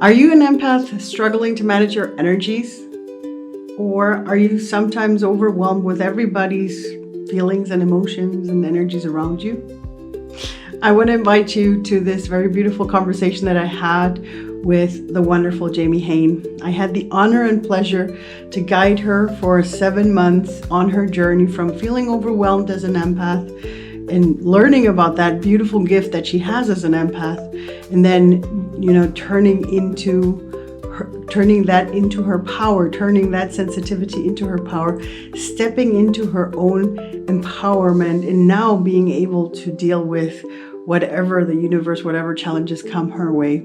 Are you an empath struggling to manage your energies? Or are you sometimes overwhelmed with everybody's feelings and emotions and energies around you? I want to invite you to this very beautiful conversation that I had with the wonderful Jamie Hayen. I had the honor and pleasure to guide her for 7 months on her journey from feeling overwhelmed as an empath and learning about that beautiful gift that she has as an empath, and then turning that into her power, turning that sensitivity into her power, stepping into her own empowerment, and now being able to deal with whatever the universe, whatever challenges come her way.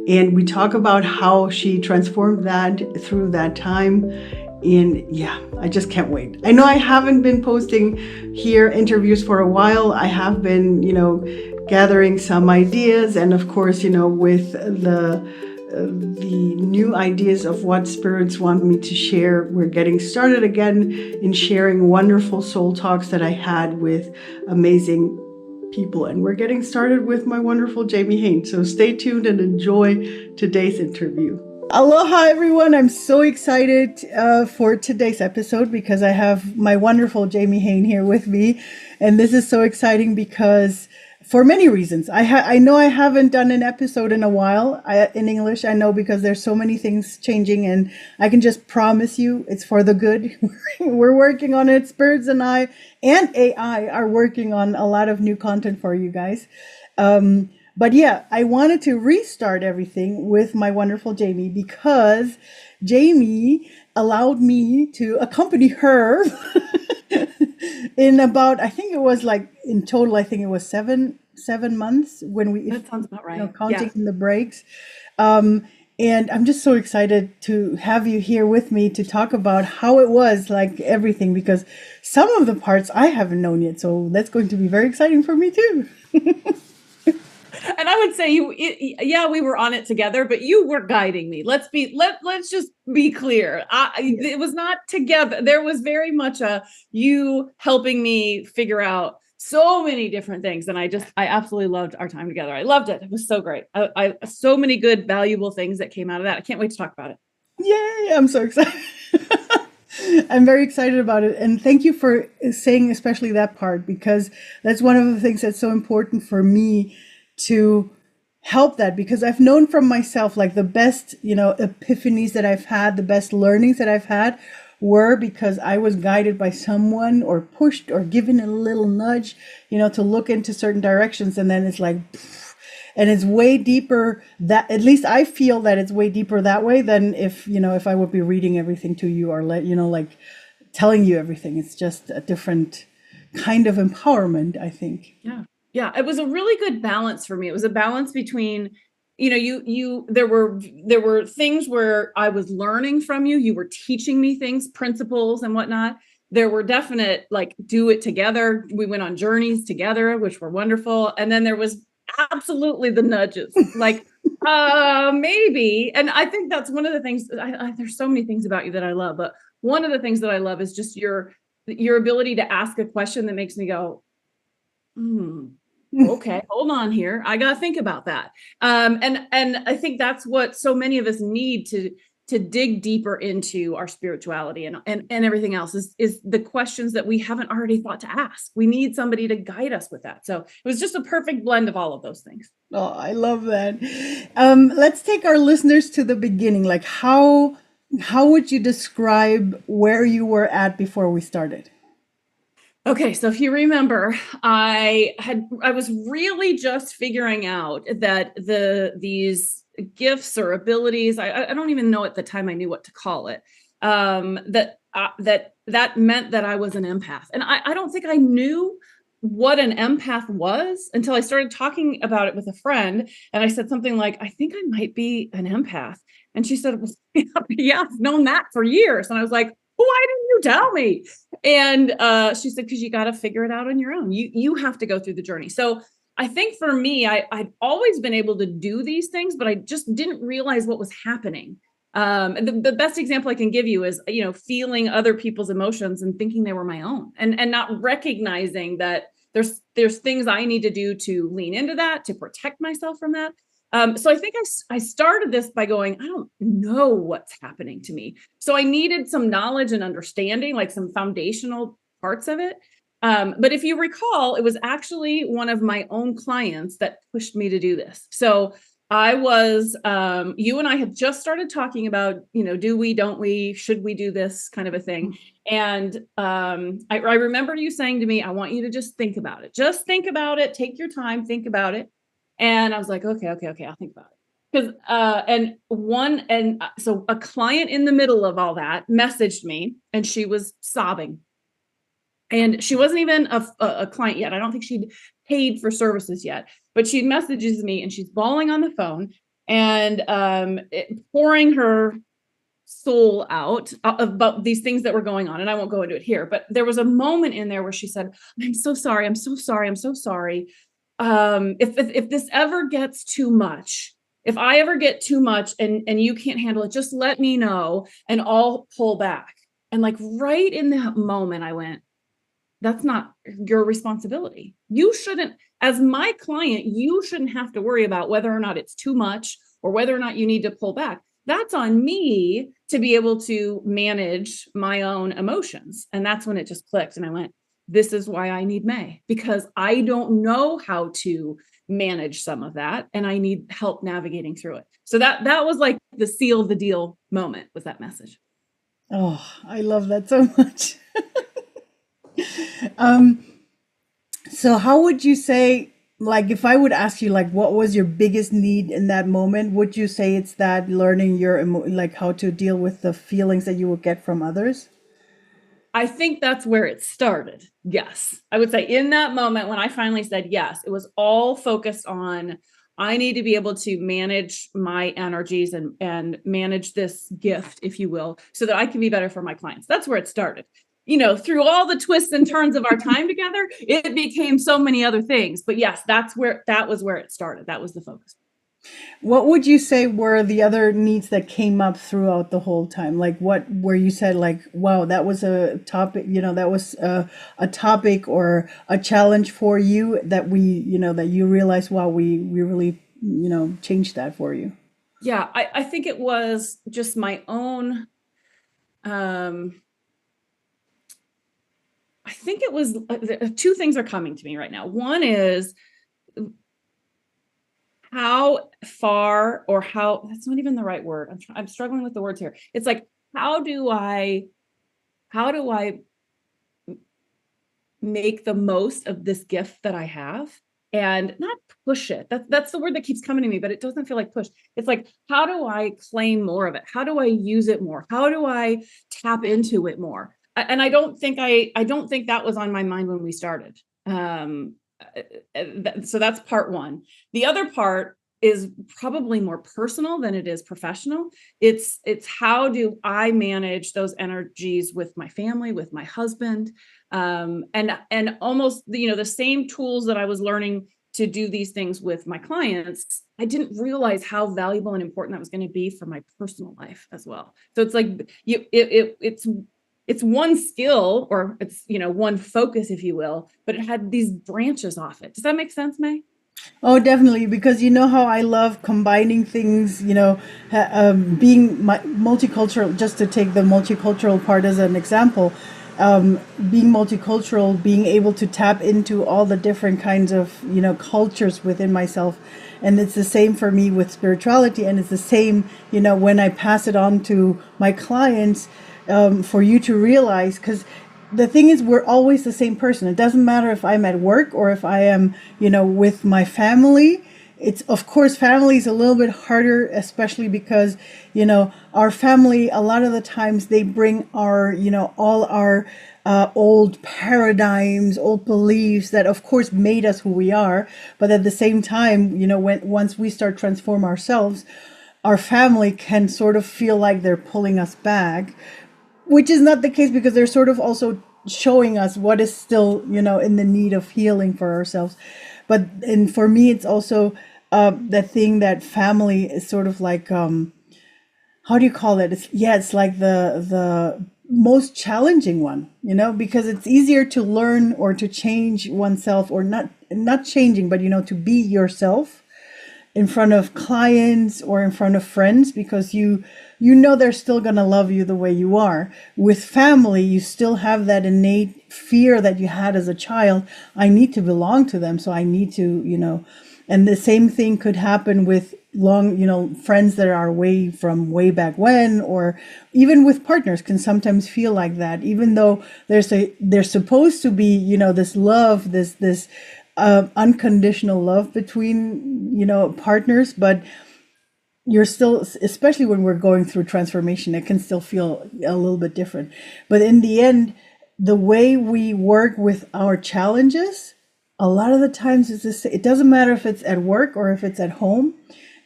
And we talk about how she transformed that through that time. And yeah, I just can't wait. I know I haven't been posting here interviews for a while. I have been, gathering some ideas, and of course, with the new ideas of what spirits want me to share, we're getting started again in sharing wonderful soul talks that I had with amazing people. And we're getting started with my wonderful Jamie Hayen. So stay tuned and enjoy today's interview. Aloha, everyone. I'm so excited for today's episode because I have my wonderful Jamie Hayen here with me. And this is so exciting because for many reasons. I know I haven't done an episode in a while in English. I know because there's so many things changing, and I can just promise you it's for the good. We're working on it. Spirits and I and AI are working on a lot of new content for you guys. But yeah, I wanted to restart everything with my wonderful Jamie because Jamie allowed me to accompany her in about, I think it was like in total, I think it was seven months when we, that sounds about right. Counting in the breaks. And I'm just so excited to have you here with me to talk about how it was, like everything, because some of the parts I haven't known yet. So that's going to be very exciting for me too. And I would say we were on it together, but you were guiding me. Let's just be clear. It was not together. There was very much you helping me figure out so many different things. And I absolutely loved our time together. I loved it. It was so great. I so many good, valuable things that came out of that. I can't wait to talk about it. Yay. I'm so excited. I'm very excited about it. And thank you for saying especially that part, because that's one of the things that's so important for me to help that, because I've known from myself, like the best, epiphanies that I've had, the best learnings that I've had were because I was guided by someone or pushed or given a little nudge, to look into certain directions. And then it's like, and it's way deeper that, at least I feel that it's way deeper that way than if I would be reading everything to you or like telling you everything. It's just a different kind of empowerment, I think. Yeah, it was a really good balance for me. It was a balance between, there were things where I was learning from you. You were teaching me things, principles and whatnot. There were definite, like, do it together. We went on journeys together, which were wonderful. And then there was absolutely the nudges, like, maybe. And I think that's one of the things, there's so many things about you that I love, but one of the things that I love is just your ability to ask a question that makes me go, okay, hold on here. I got to think about that. And I think that's what so many of us need to dig deeper into our spirituality and everything else is the questions that we haven't already thought to ask. We need somebody to guide us with that. So it was just a perfect blend of all of those things. Oh, I love that. Let's take our listeners to the beginning. Like how would you describe where you were at before we started? Okay, so if you remember, I was really just figuring out that these gifts or abilities, I don't even know at the time I knew what to call it, that meant that I was an empath. And I don't think I knew what an empath was until I started talking about it with a friend. And I said something like, I think I might be an empath. And she said, well, yeah, I've known that for years. And I was like, why didn't you tell me? And she said, because you got to figure it out on your own. You have to go through the journey. So I think for me, I'd always been able to do these things, but I just didn't realize what was happening. The best example I can give you is, feeling other people's emotions and thinking they were my own, and not recognizing that there's things I need to do to lean into that, to protect myself from that. So I think I started this by going, I don't know what's happening to me. So I needed some knowledge and understanding, like some foundational parts of it. But if you recall, it was actually one of my own clients that pushed me to do this. So I was, you and I had just started talking about, do we, don't we, should we do this kind of a thing. And I remember you saying to me, I want you to just think about it. Just think about it. Take your time, think about it. And I was like, okay, I'll think about it. So a client in the middle of all that messaged me and she was sobbing. And she wasn't even a client yet. I don't think she'd paid for services yet, but she messages me and she's bawling on the phone and pouring her soul out about these things that were going on. And I won't go into it here, but there was a moment in there where she said, I'm so sorry. I'm so sorry. I'm so sorry. If this ever gets too much, if I ever get too much and you can't handle it, just let me know and I'll pull back. And like right in that moment, I went, that's not your responsibility. You shouldn't, as my client, you shouldn't have to worry about whether or not it's too much or whether or not you need to pull back. That's on me to be able to manage my own emotions. And that's when it just clicked. And I went, this is why I need May, because I don't know how to manage some of that. And I need help navigating through it. So that was like the seal the deal moment with that message. Oh, I love that so much. So how would you say, like, if I would ask you, like, what was your biggest need in that moment, would you say it's that learning like how to deal with the feelings that you will get from others? I think that's where it started. Yes. I would say in that moment when I finally said yes, it was all focused on, I need to be able to manage my energies and manage this gift, if you will, so that I can be better for my clients. That's where it started. Through all the twists and turns of our time together, it became so many other things. But yes, that was where it started. That was the focus. What would you say were the other needs that came up throughout the whole time? Like where you said like, wow, that was a topic, that was a topic or a challenge for you that that you realized, wow, we really, changed that for you. Yeah, I think it was just my own, I think it was two things are coming to me right now. One is how far or how, that's not even the right word. I'm struggling with the words here. It's like, how do I make the most of this gift that I have and not push it? That's the word that keeps coming to me, but it doesn't feel like push. It's like, how do I claim more of it? How do I use it more? How do I tap into it more? And I don't think that was on my mind when we started. So that's part one. The other part is probably more personal than it is professional. It's how do I manage those energies with my family, with my husband, and almost the same tools that I was learning to do these things with my clients. I didn't realize how valuable and important that was going to be for my personal life as well. So it's like it's one skill or it's, one focus, if you will, but it had these branches off it. Does that make sense, May? Oh, definitely, because you know how I love combining things, being multicultural, just to take the multicultural part as an example, being multicultural, being able to tap into all the different kinds of, cultures within myself. And it's the same for me with spirituality. And it's the same, when I pass it on to my clients, for you to realize, because the thing is, we're always the same person. It doesn't matter if I'm at work or if I am, with my family. It's, of course, family is a little bit harder, especially because, our family, a lot of the times they bring our, all our old paradigms, old beliefs that, of course, made us who we are. But at the same time, once we start transform ourselves, our family can sort of feel like they're pulling us back, which is not the case because they're sort of also showing us what is still, in the need of healing for ourselves. And for me, it's also the thing that family is sort of like, how do you call it? It's like the most challenging one, because it's easier to learn or to change oneself, or not changing, but, to be yourself. in front of clients or in front of friends, because you know they're still going to love you the way you are. With family, you still have that innate fear that you had as a child. I need to belong to them, so I need to, and the same thing could happen with friends that are way back when, or even with partners can sometimes feel like that, even though there's supposed to be, this love, this unconditional love between, partners, but you're still, especially when we're going through transformation, it can still feel a little bit different. But in the end, the way we work with our challenges, a lot of the times it's this, it doesn't matter if it's at work or if it's at home,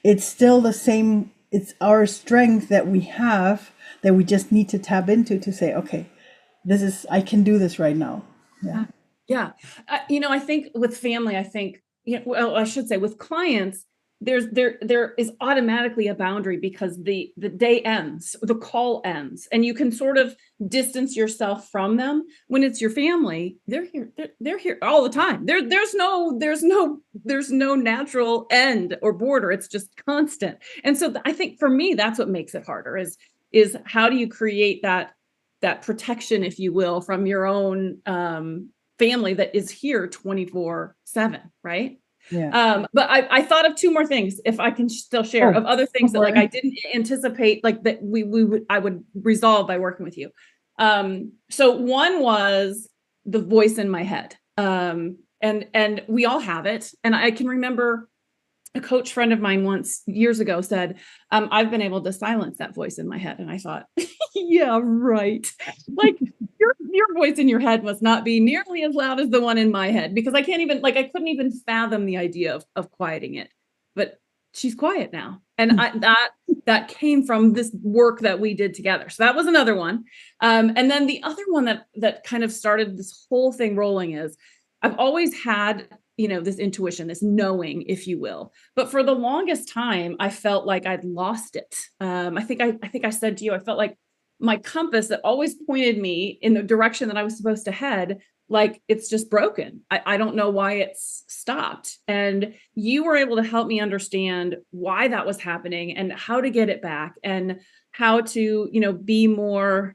it's still the same. It's our strength that we have that we just need to tap into to say, okay, I can do this right now. Yeah. Yeah. I think with family, well, I should say with clients, there is automatically a boundary because the day ends, the call ends, and you can sort of distance yourself from them. When it's your family, they're here all the time. There's no natural end or border. It's just constant. And so I think for me, that's what makes it harder is how do you create that protection, if you will, from your own family that is here 24/7, right? Yeah. But I thought of two more things, if I can still share, of other things that I didn't anticipate, like that I would resolve by working with you. So one was the voice in my head. And we all have it. And I can remember a coach friend of mine once years ago said, I've been able to silence that voice in my head. And I thought, yeah, right. Like your voice in your head must not be nearly as loud as the one in my head, because I couldn't even fathom the idea of quieting it. But she's quiet now. And that came from this work that we did together. So that was another one. And then the other one that kind of started this whole thing rolling is I've always had, this intuition, this knowing, if you will. But for the longest time, I felt like I'd lost it. I think I said to you, I felt like my compass that always pointed me in the direction that I was supposed to head, like it's just broken. I don't know why it's stopped. And you were able to help me understand why that was happening and how to get it back and how to, be more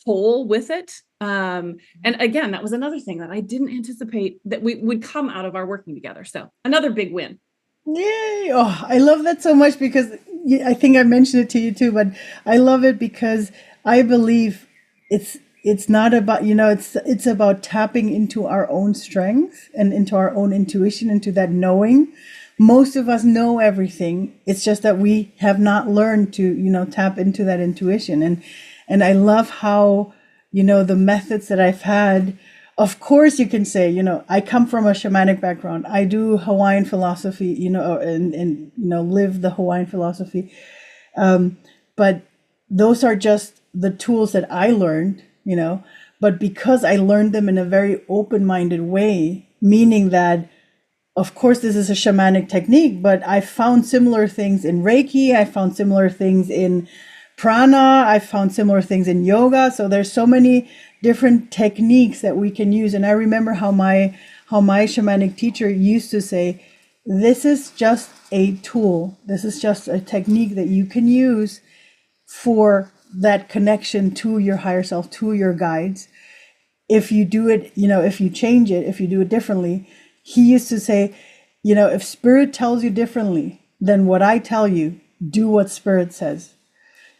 whole with it. And again, that was another thing that I didn't anticipate that we would come out of our working together. So another big win. Yay. Oh, I love that so much, because I think I mentioned it to you too, but I love it because I believe it's not about, it's about tapping into our own strength and into our own intuition, into that knowing. Most of us know everything. It's just that we have not learned to, tap into that intuition. And I love how, the methods that I've had. Of course, you can say, I come from a shamanic background. I do Hawaiian philosophy, and live the Hawaiian philosophy. But those are just the tools that I learned, but because I learned them in a very open-minded way, meaning that, of course, this is a shamanic technique, but I found similar things in Reiki. I found similar things in prana. I found similar things in yoga. So there's so many different techniques that we can use. And I remember how my shamanic teacher used to say, this is just a tool. This is just a technique that you can use for that connection to your higher self, to your guides. If you do it, if you change it, if you do it differently, he used to say, if spirit tells you differently than what I tell you, do what spirit says.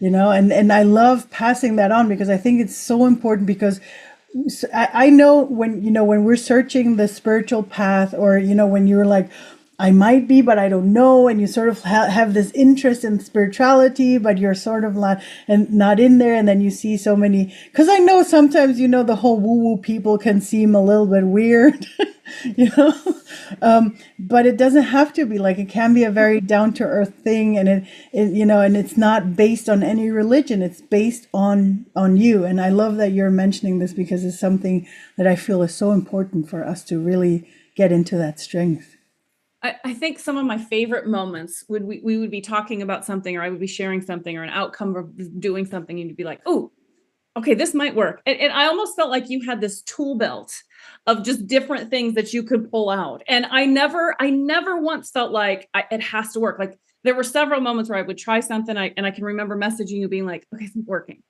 And I love passing that on, because I think it's so important, because I know when we're searching the spiritual path, or, when you're like, I might be, but I don't know. And you sort of have this interest in spirituality, but you're sort of not in there. And then you see so many, because I know sometimes, the whole woo-woo people can seem a little bit weird, but it doesn't have to be. Like, it can be a very down-to-earth thing. And it and it's not based on any religion. It's based on you. And I love that you're mentioning this, because it's something that I feel is so important for us to really get into that strength. I think some of my favorite moments would we would be talking about something, or I would be sharing something, or an outcome of doing something, and you'd be like, oh, okay, this might work. And I almost felt like you had this tool belt of just different things that you could pull out. And I never once felt like it has to work. Like there were several moments where I would try something and I can remember messaging you being like, okay, it's not working.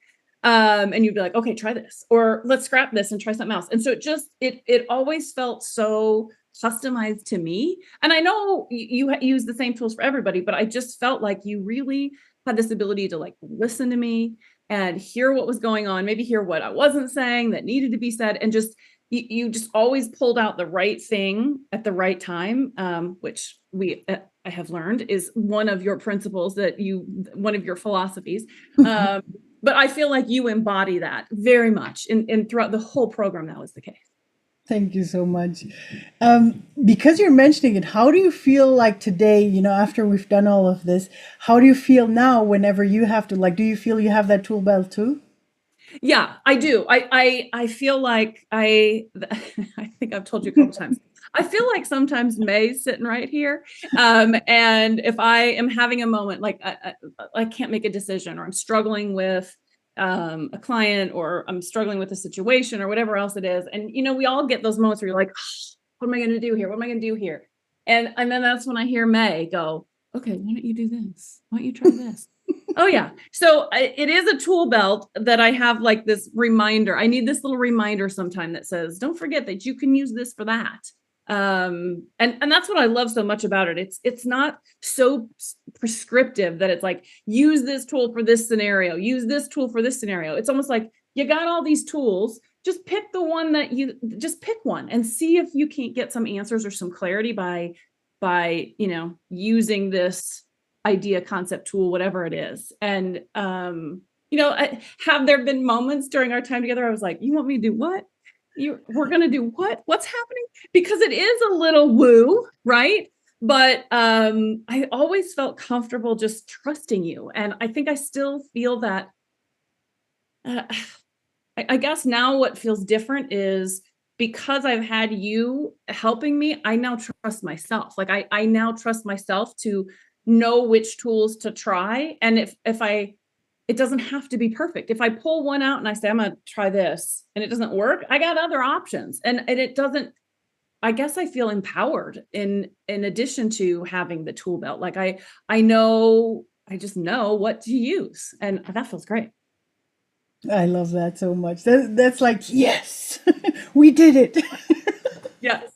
And you'd be like, okay, try this, or let's scrap this and try something else. And so it always felt so customized to me. And I know you use the same tools for everybody, but I just felt like you really had this ability to like listen to me and hear what was going on, maybe hear what I wasn't saying that needed to be said, and just you just always pulled out the right thing at the right time, which I have learned is one of your principles one of your philosophies. But I feel like you embody that very much and throughout the whole program, that was the case. Thank you so much. Because you're mentioning it, how do you feel like today, after we've done all of this, how do you feel now whenever you have to, like, do you feel you have that tool belt too? Yeah, I do. I feel like I think I've told you a couple times. I feel like sometimes May's sitting right here. And if I am having a moment, like I can't make a decision, or I'm struggling with a client, or I'm struggling with a situation, or whatever else it is. And, we all get those moments where you're like, what am I going to do here? What am I going to do here? And then that's when I hear May go, okay, why don't you do this? Why don't you try this? Oh, yeah. So it is a tool belt that I have, like this reminder. I need this little reminder sometime that says, don't forget that you can use this for that. And that's what I love so much about it. It's not so prescriptive that it's like, use this tool for this scenario, use this tool for this scenario. It's almost like you got all these tools, just pick the one that just pick one and see if you can't get some answers or some clarity by using this idea, concept, tool, whatever it is. And have there been moments during our time together I was like, you want me to do what? We're going to do what? What's happening? Because it is a little woo, right? But I always felt comfortable just trusting you. And I think I still feel that. I guess now what feels different is because I've had you helping me, I now trust myself. Like I now trust myself to know which tools to try. And if it doesn't have to be perfect. If I pull one out and I say, I'm going to try this and it doesn't work, I got other options. And it doesn't, I guess I feel empowered in addition to having the tool belt. Like I just know what to use. And that feels great. I love that so much. That's like, yes, we did it. Yes.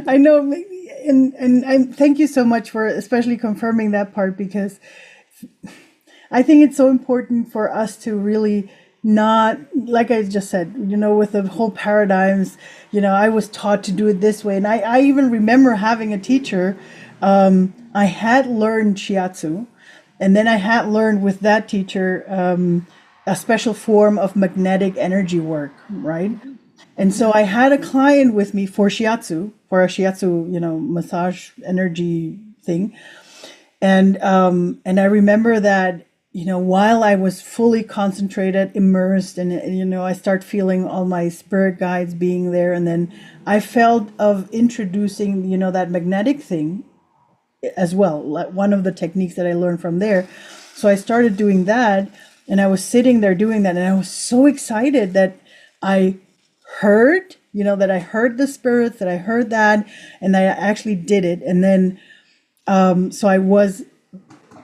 I know. And I thank you so much for especially confirming that part, because I think it's so important for us to really not, like I just said, with the whole paradigms, I was taught to do it this way. And I even remember having a teacher, I had learned shiatsu, and then I had learned with that teacher a special form of magnetic energy work, right? And so I had a client with me for a shiatsu, massage energy thing. And I remember that, while I was fully concentrated, immersed, and, I start feeling all my spirit guides being there. And then I felt of introducing, that magnetic thing as well, like one of the techniques that I learned from there. So I started doing that, and I was sitting there doing that. And I was so excited that I heard, that I heard the spirits, that I heard that, and I actually did it. And then, so I was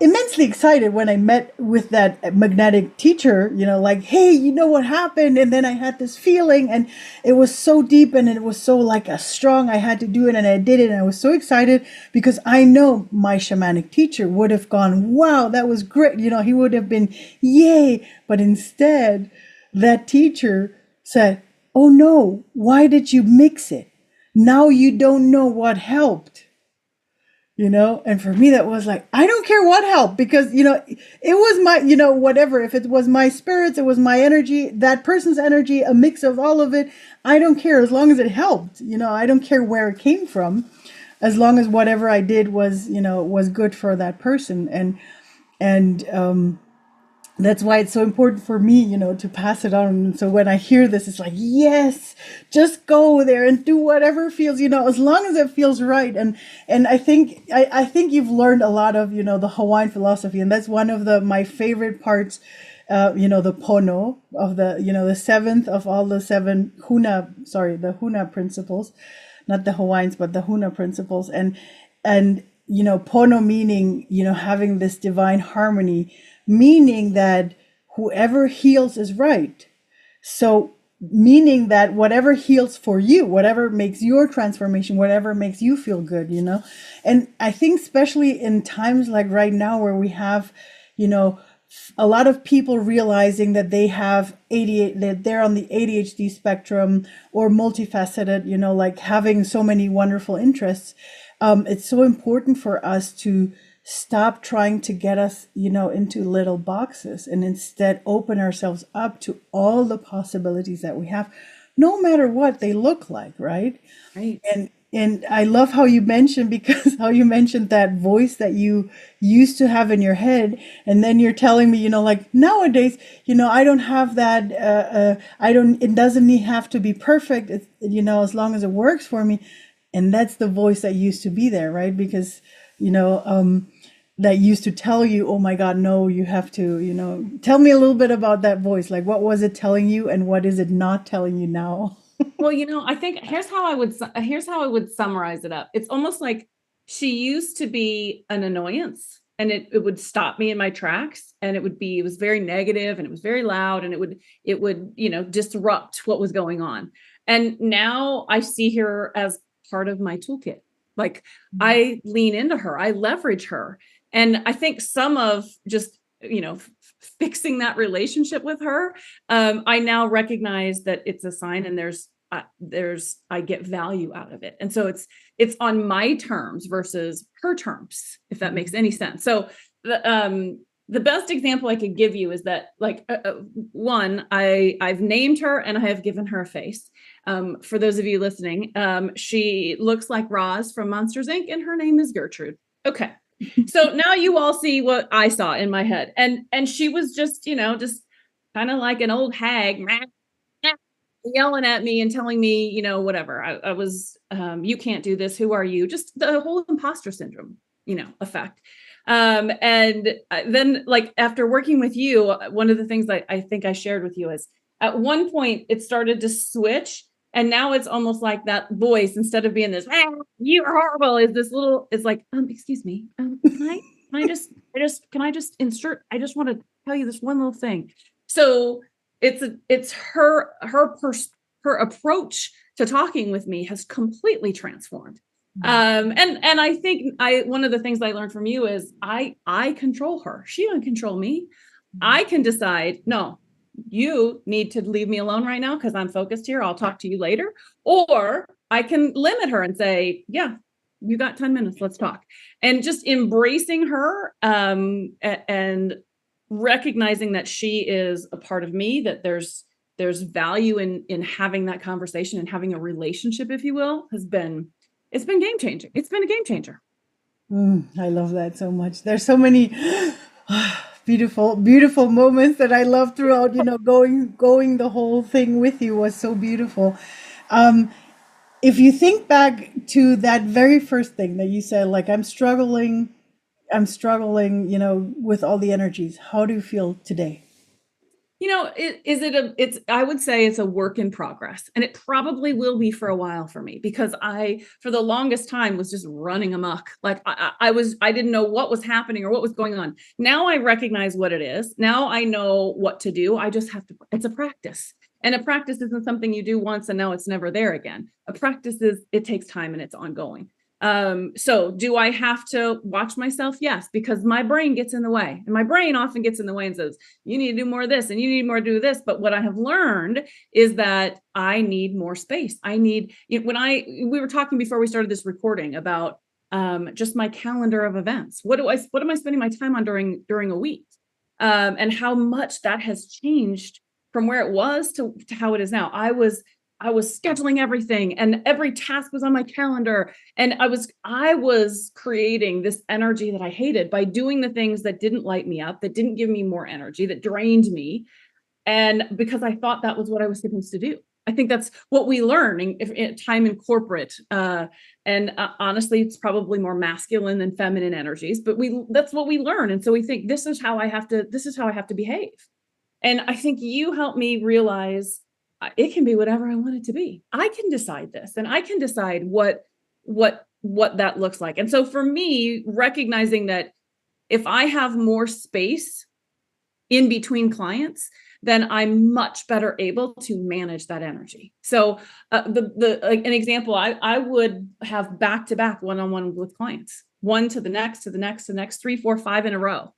immensely excited when I met with that magnetic teacher, like, hey, what happened? And then I had this feeling, and it was so deep, and it was so like a strong, I had to do it, and I did it. And I was so excited because I know my shamanic teacher would have gone, wow, that was great. He would have been, yay. But instead, that teacher said, oh no, why did you mix it? Now you don't know what helped. And for me, that was like, I don't care what helped, because, it was my, whatever, if it was my spirits, it was my energy, that person's energy, a mix of all of it. I don't care, as long as it helped, I don't care where it came from, as long as whatever I did was, was good for that person. And that's why it's so important for me, to pass it on. And so when I hear this, it's like, yes, just go there and do whatever feels, as long as it feels right. And I think you've learned a lot of, the Hawaiian philosophy. And that's one of my favorite parts the Pono of the seventh of all the seven the Huna principles, not the Hawaiians, but the Huna principles. And Pono meaning, having this divine harmony, meaning that whoever heals is right. So meaning that whatever heals for you, whatever makes your transformation, whatever makes you feel good, And I think especially in times like right now where we have, a lot of people realizing that they have ADHD, that they're on the ADHD spectrum or multifaceted, like having so many wonderful interests. It's so important for us to stop trying to get us, into little boxes and instead open ourselves up to all the possibilities that we have, no matter what they look like, right? Right. And I love how you mentioned that voice that you used to have in your head, and then you're telling me, like nowadays, I don't have that. It doesn't have to be perfect. It's, as long as it works for me, and that's the voice that used to be there, right? Because that used to tell you, oh my God, no, you have to, tell me a little bit about that voice. Like, what was it telling you, and what is it not telling you now? Well, I think here's how I would summarize it up. It's almost like she used to be an annoyance, and it would stop me in my tracks, and it was very negative, and it was very loud, and it would disrupt what was going on. And now I see her as part of my toolkit. Like I lean into her, I leverage her. And I think some of just, fixing that relationship with her, I now recognize that it's a sign, and I get value out of it. And so it's on my terms versus her terms, if that makes any sense. So the best example I could give you is that, like, one, I've named her and I have given her a face. For those of you listening, she looks like Roz from Monsters Inc. and her name is Gertrude. Okay. So now you all see what I saw in my head. And she was just kind of like an old hag yelling at me and telling me, whatever. I was, you can't do this. Who are you? Just the whole imposter syndrome, effect. And then, like, after working with you, one of the things I think I shared with you is at one point it started to switch. And now it's almost like that voice, instead of being this, you're horrible, is this little, it's like, excuse me, can I just insert, I just want to tell you this one little thing. So it's her approach to talking with me has completely transformed. And I think one of the things I learned from you is I control her. She doesn't control me. I can decide, no, you need to leave me alone right now because I'm focused here. I'll talk to you later. Or I can limit her and say, yeah, you got 10 minutes. Let's talk. And just embracing her and recognizing that she is a part of me, that there's value in having that conversation and having a relationship, if you will, it's been game changing. It's been a game changer. I love that so much. There's so many beautiful moments that I love throughout, going the whole thing with you was so beautiful. If you think back to that very first thing that you said, like, I'm struggling, with all the energies. How do you feel today? I would say it's a work in progress, and it probably will be for a while for me, because for the longest time was just running amok. Like I didn't know what was happening or what was going on. Now I recognize what it is. Now I know what to do. I just have to, it's a practice, and a practice isn't something you do once and now it's never there again. A practice it takes time and it's ongoing. So do I have to watch myself? Yes, because my brain gets in the way, and my brain often gets in the way and says, you need to do more of this and you need more to do this. But what I have learned is that I need more space. We were talking before we started this recording about, just my calendar of events. What am I spending my time on during a week? And how much that has changed from where it was to how it is now. I was scheduling everything, and every task was on my calendar. And I was creating this energy that I hated by doing the things that didn't light me up, that didn't give me more energy, that drained me. And because I thought that was what I was supposed to do. I think that's what we learn in time in corporate. And honestly, it's probably more masculine than feminine energies, but that's what we learn. And so we think this is how I have to behave. And I think you helped me realize it can be whatever I want it to be. I can decide this, and I can decide what that looks like. And so for me, recognizing that if I have more space in between clients, then I'm much better able to manage that energy. So like an example, I would have back-to-back one-on-one with clients, one to the next, to the next, to the next, 3, 4, 5 in a row,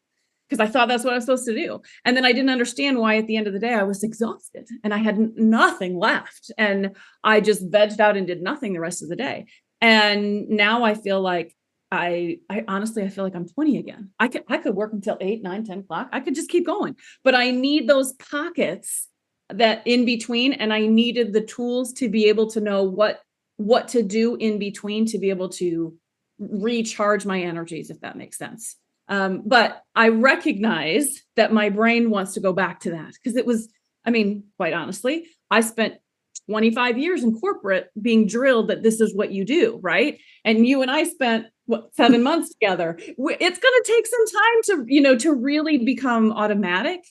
because I thought that's what I was supposed to do. And then I didn't understand why at the end of the day, I was exhausted and I had nothing left. And I just vegged out and did nothing the rest of the day. And now I feel like I honestly, I feel like I'm 20 again. I could work until 8, 9, 10 o'clock. I could just keep going, but I need those pockets that in between. And I needed the tools to be able to know what to do in between to be able to recharge my energies, if that makes sense. But I recognize that my brain wants to go back to that because it was, I mean, quite honestly, I spent 25 years in corporate being drilled that this is what you do, right? And you and I spent 7 months together. It's going to take some time to really become automatic.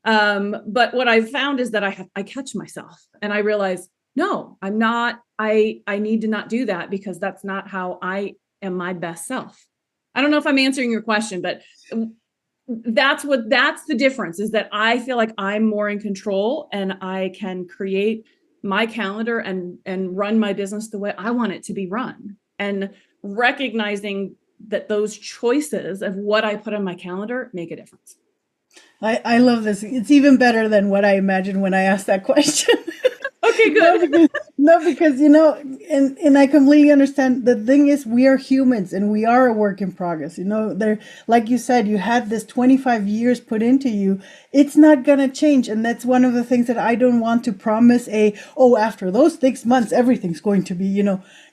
But what I've found is that I catch myself and I realize, no, I'm not, I need to not do that because that's not how I am my best self. I don't know if I'm answering your question, but that's the difference, is that I feel like I'm more in control and I can create my calendar and run my business the way I want it to be run. And recognizing that those choices of what I put on my calendar make a difference. I love this. It's even better than what I imagined when I asked that question. Okay, good. Because and I completely understand. The thing is, we are humans and we are a work in progress. There, like you said, you had this 25 years put into you. It's not going to change. And that's one of the things that I don't want to promise after those 6 months, everything's going to be,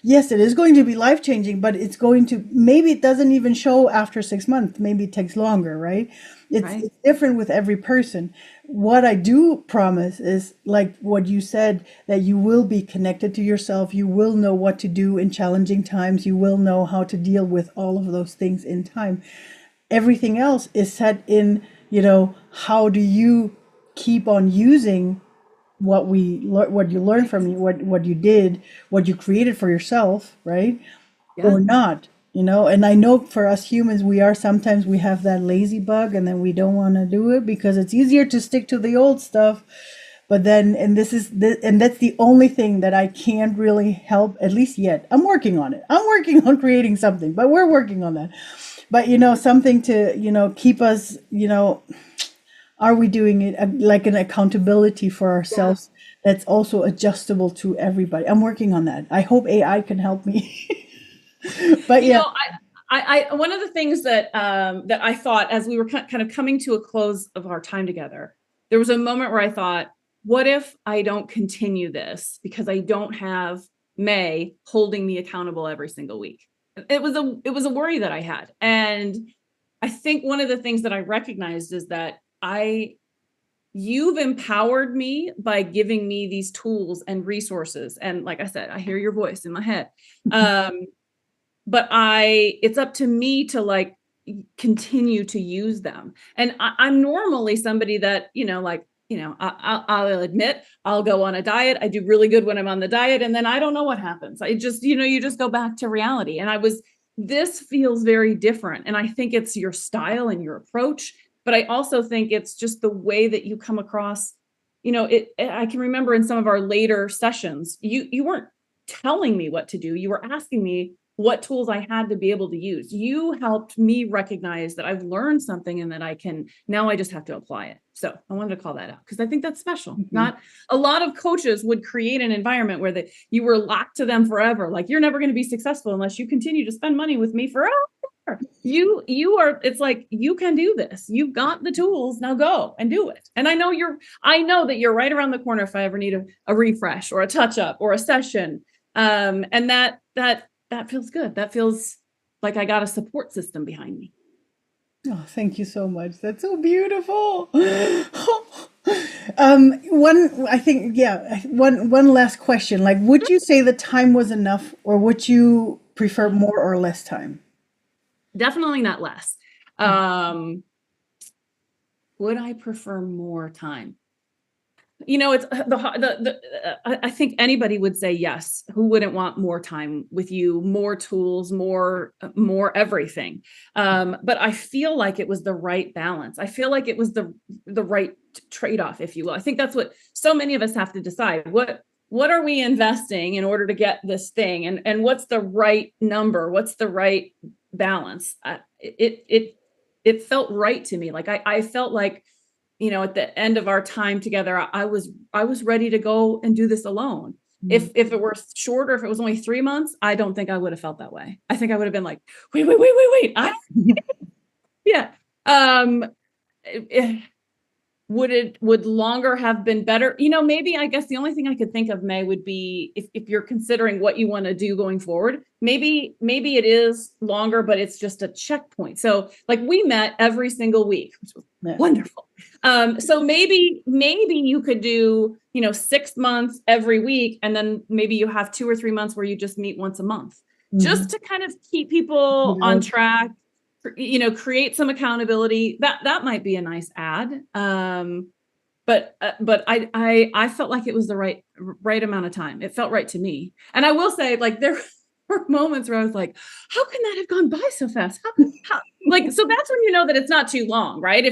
yes, it is going to be life changing, but it's going to, maybe it doesn't even show after 6 months. Maybe it takes longer, right? It's different with every person. What I do promise is, like what you said, that you will be connected to yourself. You will know what to do in challenging times. You will know how to deal with all of those things in time. Everything else is set in, how do you keep on using what you learned from you, what you did, what you created for yourself, right? Yeah. Or not. And I know for us humans, we have that lazy bug and then we don't want to do it because it's easier to stick to the old stuff. But then, and that's the only thing that I can't really help, at least yet. I'm working on it. I'm working on creating something, but we're working on that. But, something to, keep us, are we doing it like an accountability for ourselves that's also adjustable to everybody? I'm working on that. I hope AI can help me. But I one of the things that I thought as we were kind of coming to a close of our time together, there was a moment where I thought, what if I don't continue this because I don't have May holding me accountable every single week? It was a worry that I had. And I think one of the things that I recognized is that you've empowered me by giving me these tools and resources. And like I said, I hear your voice in my head. But it's up to me to continue to use them. And I'm normally somebody that, I'll admit I'll go on a diet. I do really good when I'm on the diet. And then I don't know what happens. I just, you just go back to reality. And this feels very different. And I think it's your style and your approach, but I also think it's just the way that you come across, I can remember in some of our later sessions, you weren't telling me what to do. You were asking me what tools I had to be able to use. You helped me recognize that I've learned something and that now I just have to apply it. So I wanted to call that out because I think that's special. Mm-hmm. Not a lot of coaches would create an environment where you were locked to them forever. Like, you're never going to be successful unless you continue to spend money with me forever. It's like, you can do this. You've got the tools. Now go and do it. And I know that you're right around the corner if I ever need a refresh or a touch up or a session. And that feels good. That feels like I got a support system behind me. Oh, thank you so much. That's so beautiful. One last question. Like, would you say the time was enough, or would you prefer more or less time? Definitely not less. would I prefer more time? It's I think anybody would say yes. Who wouldn't want more time with you, more tools, more everything? But I feel like it was the right balance. I feel like it was the right trade-off, if you will. I think that's what so many of us have to decide. What are we investing in order to get this thing, and what's the right number? What's the right balance? It felt right to me. Like I felt like, at the end of our time together, I was ready to go and do this alone. If it were shorter, if it was only 3 months, I don't think I would have felt that way. I think I would have been like, wait. Yeah. Eh, would longer have been better? Maybe, I guess the only thing I could think of, May, would be if you're considering what you want to do going forward, maybe it is longer, but it's just a checkpoint. So like we met every single week, which was wonderful. So maybe you could do, 6 months every week, and then maybe you have 2 or 3 months where you just meet once a month, just to kind of keep people on track, create some accountability. That might be a nice add. But I felt like it was the right amount of time. It felt right to me. And I will say, like, there were moments where I was like, how can that have gone by so fast? How like, so that's when you know that it's not too long, right?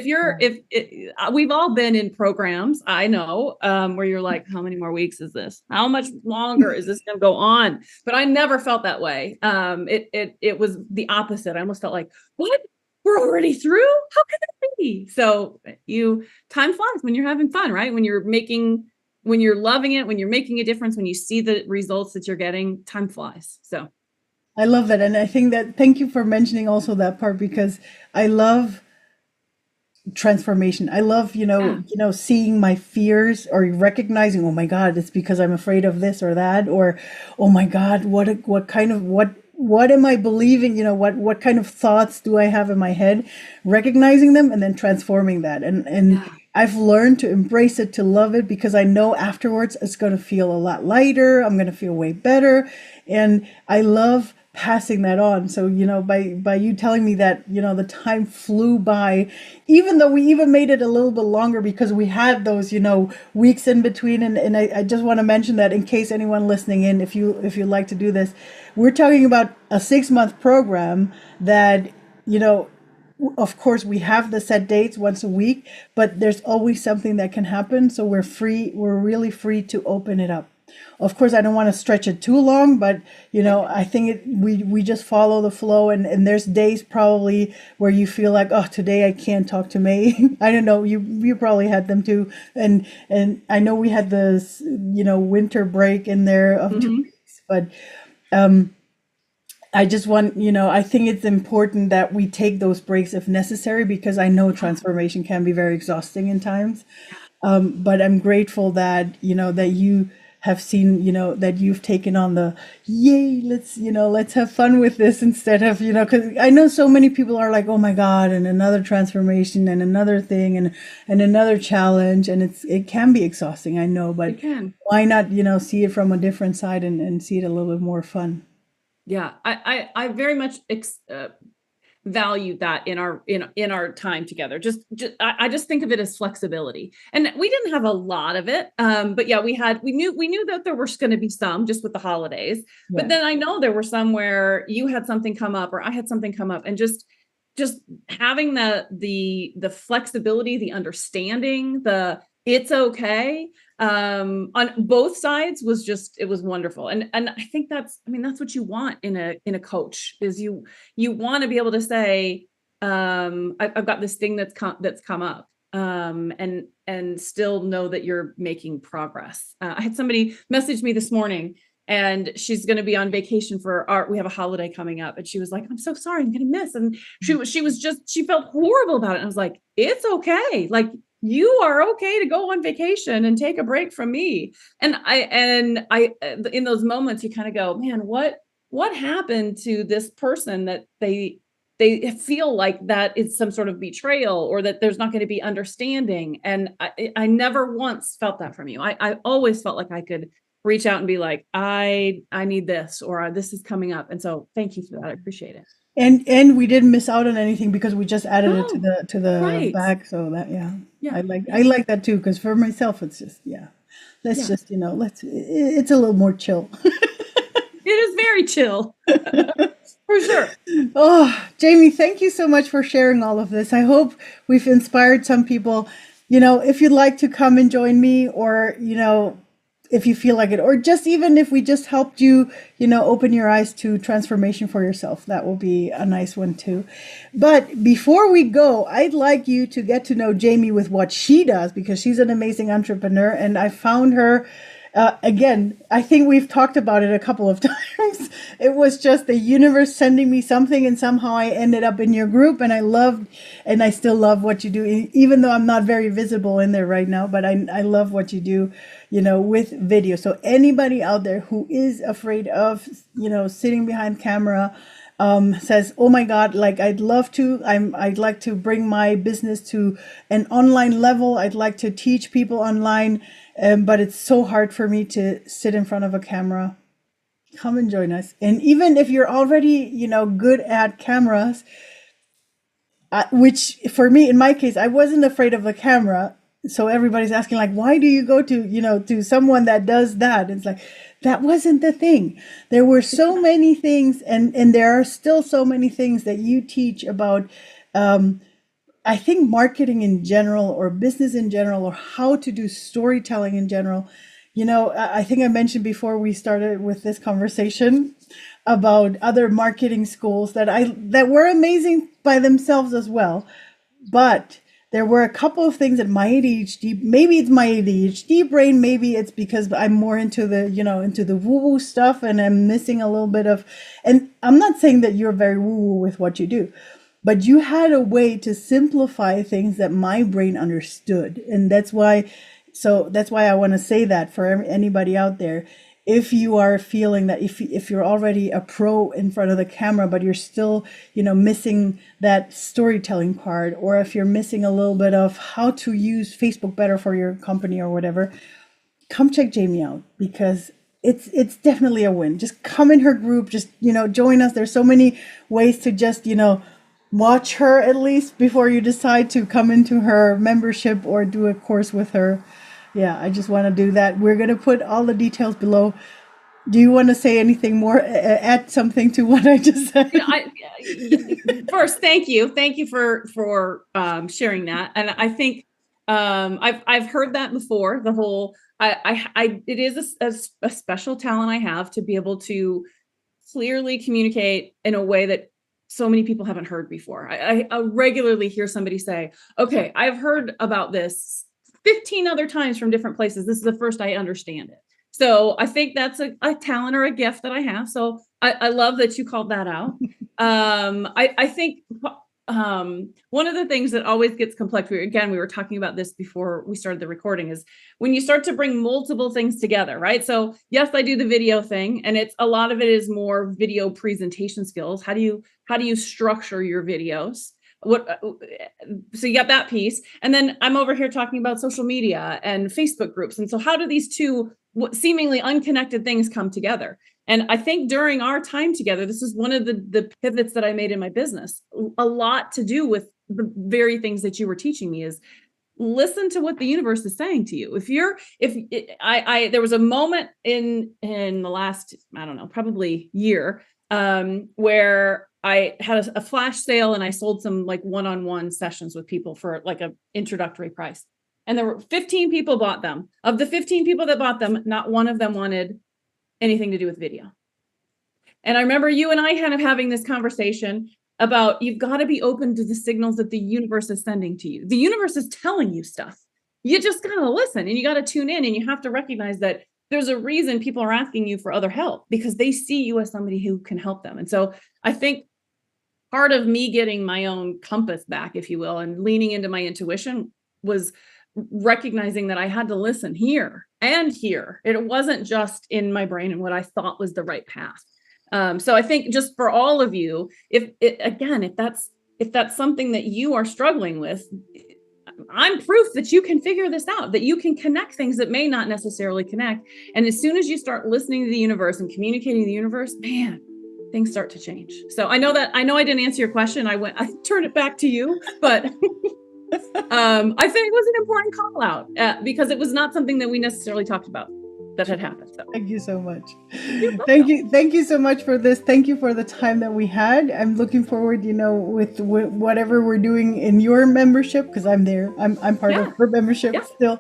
We've all been in programs, I know, where you're like, how many more weeks is this? How much longer is this going to go on? But I never felt that way. It was the opposite. I almost felt like, what? We're already through? How can that be? So time flies when you're having fun, right? When you're loving it, when you're making a difference, when you see the results that you're getting, time flies. So I love that. And I think that, thank you for mentioning also that part, because I love transformation. I love, seeing my fears, or recognizing, oh my God, it's because I'm afraid of this or that, or, oh my God, what am I believing? What kind of thoughts do I have in my head? Recognizing them and then transforming that. And I've learned to embrace it, to love it, because I know afterwards it's going to feel a lot lighter. I'm going to feel way better. And I love passing that on. So, by you telling me that, the time flew by, even though we even made it a little bit longer because we had those, weeks in between. And I just want to mention that, in case anyone listening in, if you like to do this, we're talking about a 6-month program that, of course, we have the set dates once a week, but there's always something that can happen. So we're really free to open it up. Of course, I don't want to stretch it too long, but, I think we just follow the flow. And there's days probably where you feel like, oh, today I can't talk to May. I don't know. You probably had them too. And I know we had this, winter break in there of 2 weeks, but, I just want, I think it's important that we take those breaks if necessary, because I know transformation can be very exhausting in times. But I'm grateful that, that you have seen, that you've taken on the, yay, let's have fun with this, instead of, because I know so many people are like, oh my God, and another transformation and another thing and another challenge. And it can be exhausting, I know, but why not, see it from a different side and see it a little bit more fun. Yeah, I very much value that in our time together. I just think of it as flexibility, and we didn't have a lot of it, but yeah, we knew that there were going to be some, just with the holidays. But then I know there were some where you had something come up or I had something come up, and just having the flexibility, the understanding, it's okay, on both sides it was wonderful. And I think that's what you want in a coach, is you want to be able to say, I've got this thing that's come up, and still know that you're making progress. I had somebody message me this morning, and she's going to be on vacation we have a holiday coming up. And she was like, I'm so sorry, I'm going to miss. And she felt horrible about it. And I was like, it's okay. Like, you are okay to go on vacation and take a break from me. And I in those moments, you kind of go, man, what happened to this person that they feel like that it's some sort of betrayal, or that there's not going to be understanding. And I never once felt that from you. I always felt like I could reach out and be like, I need this, or this is coming up. And so thank you for that. I appreciate it. And we didn't miss out on anything because we just added it to No, the right. back. So that, yeah, Yeah. I like that too, because for myself it's just, yeah, let's Yeah. just, it's a little more chill. It is very chill. For sure. Oh, Jamie, thank you so much for sharing all of this. I hope we've inspired some people. If you'd like to come and join me, or, if you feel like it, or just even if we just helped you, open your eyes to transformation for yourself, that will be a nice one too. But before we go, I'd like you to get to know Jamie with what she does, because she's an amazing entrepreneur, and I found her. Again, I think we've talked about it a couple of times. It was just the universe sending me something, and somehow I ended up in your group, and I still love what you do, even though I'm not very visible in there right now, but I love what you do, with video. So anybody out there who is afraid of, sitting behind camera, says, oh my God, like I'd love to, I'd like to bring my business to an online level. I'd like to teach people online. But it's so hard for me to sit in front of a camera. Come and join us. And even if you're already, good at cameras, which for me, in my case, I wasn't afraid of the camera. So everybody's asking, like, why do you go to someone that does that? It's like, that wasn't the thing. There were so many things, and there are still so many things that you teach about, I think, marketing in general, or business in general, or how to do storytelling in general. I think I mentioned before we started with this conversation about other marketing schools that were amazing by themselves as well. But there were a couple of things that my ADHD, maybe it's my ADHD brain, maybe it's because I'm more into the woo-woo stuff, and I'm missing a little bit of, and I'm not saying that you're very woo-woo with what you do, but you had a way to simplify things that my brain understood. And that's why I want to say that for anybody out there, if you are feeling that, if you're already a pro in front of the camera, but you're still, missing that storytelling part, or if you're missing a little bit of how to use Facebook better for your company or whatever, come check Jamie out, because it's definitely a win. Just come in her group, just, join us. There's so many ways to just, watch her at least before you decide to come into her membership or do a course with her. Yeah, I just want to do that. We're going to put all the details below. Do you want to say anything more? Add something to what I just said? First, thank you for sharing that. And I think I've heard that before. The whole it is a special talent I have, to be able to clearly communicate in a way that so many people haven't heard before. I regularly hear somebody say, okay, I've heard about this 15 other times from different places. This is the first I understand it. So I think that's a talent or a gift that I have. So I love that you called that out. I think one of the things that always gets complex, we were talking about this before we started the recording, is when you start to bring multiple things together, right? So yes, I do the video thing, and a lot of it is more video presentation skills. How do you structure your videos? So you got that piece, and then I'm over here talking about social media and Facebook groups. And so how do these two seemingly unconnected things come together? And I think during our time together, this is one of the pivots that I made in my business. A lot to do with the very things that you were teaching me is listen to what the universe is saying to you. There was a moment in the last, I don't know, probably year, where I had a flash sale, and I sold some like one-on-one sessions with people for like an introductory price. And there were 15 people bought them. Of the 15 people that bought them, not one of them wanted anything to do with video. And I remember you and I kind of having this conversation about, you've got to be open to the signals that the universe is sending to you. The universe is telling you stuff. You just got to listen, and you got to tune in, and you have to recognize that there's a reason people are asking you for other help, because they see you as somebody who can help them. And so I think part of me getting my own compass back, if you will, and leaning into my intuition was recognizing that I had to listen here and here. It wasn't just in my brain and what I thought was the right path. So I think just for all of you, if that's something that you are struggling with, I'm proof that you can figure this out, that you can connect things that may not necessarily connect. And as soon as you start listening to the universe and communicating to the universe, man, things start to change. So I know I didn't answer your question. I turned it back to you, but I think it was an important call out because it was not something that we necessarily talked about that had happened. So. Thank you so much. Thank you so much for this. Thank you for the time that we had. I'm looking forward, with whatever we're doing in your membership, because I'm there. I'm part of her membership still.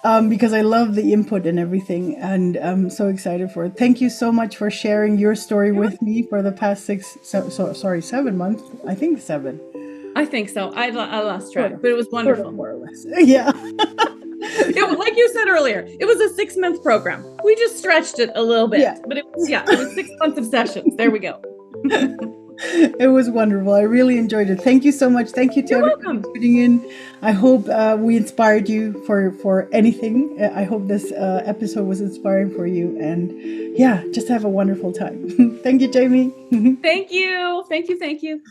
Because I love the input and everything, and I'm so excited for it. Thank you so much for sharing your story with me for the past 7 months. I think 7. I think so. I lost track, but it was wonderful. More or less. Yeah. Like you said earlier, it was a 6-month program. We just stretched it a little bit, but it was 6 months of sessions. There we go. It was wonderful. I really enjoyed it. Thank you so much. Thank you to everyone tuning in. I hope we inspired you for anything. I hope this episode was inspiring for you. And just have a wonderful time. Thank you, Jamie. Thank you. Thank you. Thank you.